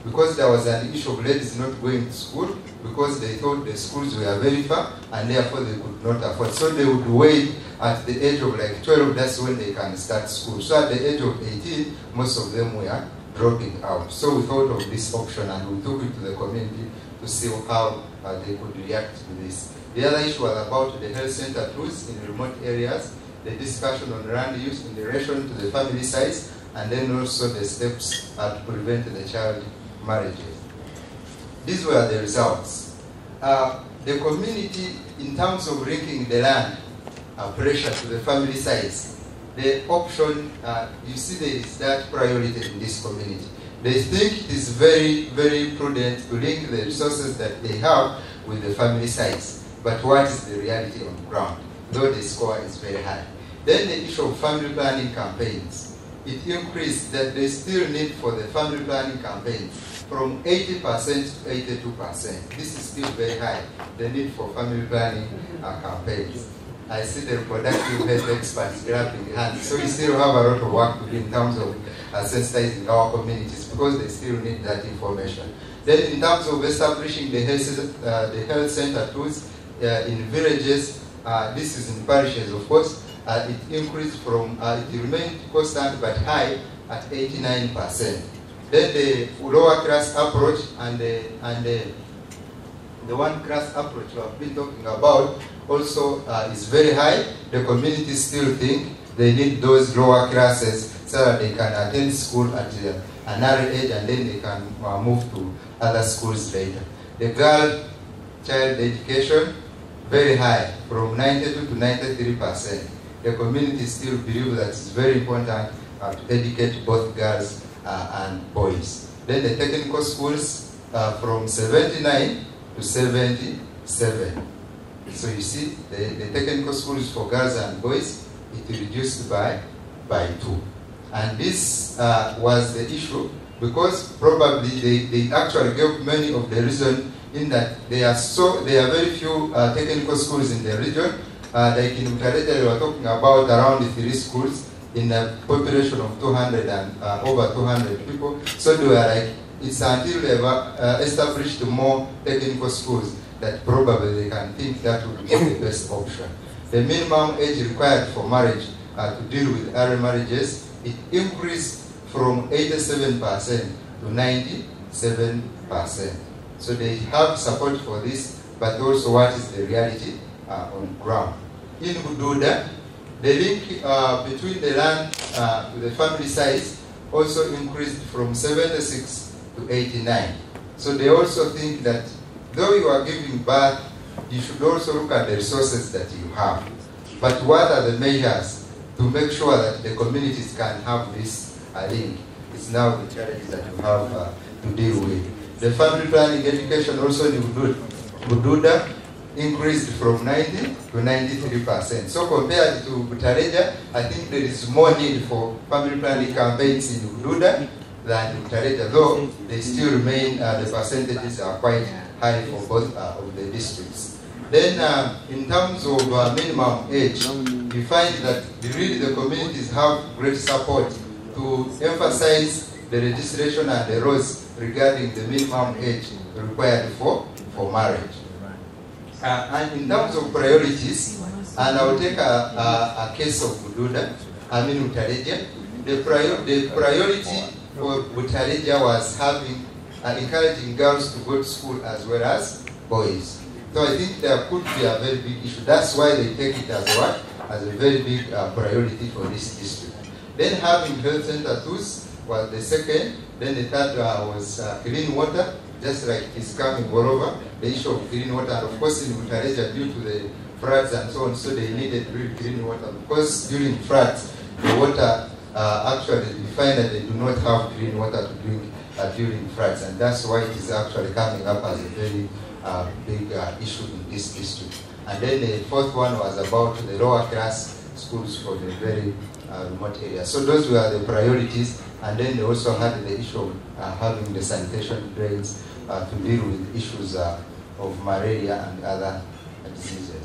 because there was an issue of ladies not going to school because they thought the schools were very far and therefore they could not afford. So they would wait at the age of like 12, that's when they can start school. So at the age of 18, most of them were dropping out. So we thought of this option and we took it to the community to see how they could react to this. The other issue was about the health center tools in remote areas, the discussion on land use in relation to the family size, and then also the steps to prevent the child marriages. These were the results. The community, in terms of linking the land pressure to the family size, the option, you see there is that priority in this community. They think it is very, very prudent to link the resources that they have with the family size. But what is the reality on the ground? Though the score is very high. Then the issue of family planning campaigns. It increased that they still need for the family planning campaigns from 80% to 82%. This is still very high, the need for family planning campaigns. I see the reproductive health experts grabbing hands, so we still have a lot of work to do in terms of sensitizing our communities because they still need that information. Then in terms of establishing the health center tools in villages, this is in parishes of course, it increased from, it remained constant but high at 89%. Then the lower class approach and the one class approach we have been talking about also is very high. The community still think they need those lower classes so that they can attend school at an early age and then they can move to other schools later. The girl child education, very high, from 92 to 93%. The community still believes that it's very important to educate both girls and boys. Then the technical schools from 79 to 77. So you see, the technical schools for girls and boys, it reduced by 2. And this was the issue because probably they actually gave many of the reason in that there are very few technical schools in the region. Like in Utareta, we were talking about around 3 schools in a population of 200 and over 200 people. So they were like, it's until they've established more technical schools that probably they can think that would be the best option. The minimum age required for marriage to deal with early marriages, it increased from 87% to 97%. So they have support for this, but also what is the reality on ground. In Bududa, the link between the land to the family size also increased from 76 to 89. So they also think that though you are giving birth, you should also look at the resources that you have. But what are the measures to make sure that the communities can have this link? It's now the challenges that you have to deal with. The family planning education also in Bududa increased from 90 to 93%. So compared to Butareja, I think there is more need for family planning campaigns in Bududa than in Butareja, though they still remain, the percentages are quite high for both of the districts. Then in terms of minimum age, you find that really the communities have great support to emphasize the legislation and the laws regarding the minimum age required for marriage. And in terms of priorities, and I will take a case of Bududa, I mean Utareja. The priority for Utareja was having encouraging girls to go to school as well as boys. So I think there could be a very big issue. That's why they take it as what? As a very big priority for this district. Then having health center tools was the second. Then the third was clean water, just like it's coming all over, the issue of clean water. And of course in Butareja, due to the floods and so on, so they needed really clean water. Because during floods, the water, actually we find that they do not have clean water to drink during floods. And that's why it is actually coming up as a very big issue in this district. And then the fourth one was about the lower class schools for the very remote areas. So those were the priorities. And then they also had the issue of having the sanitation drains to deal with issues of malaria and other diseases.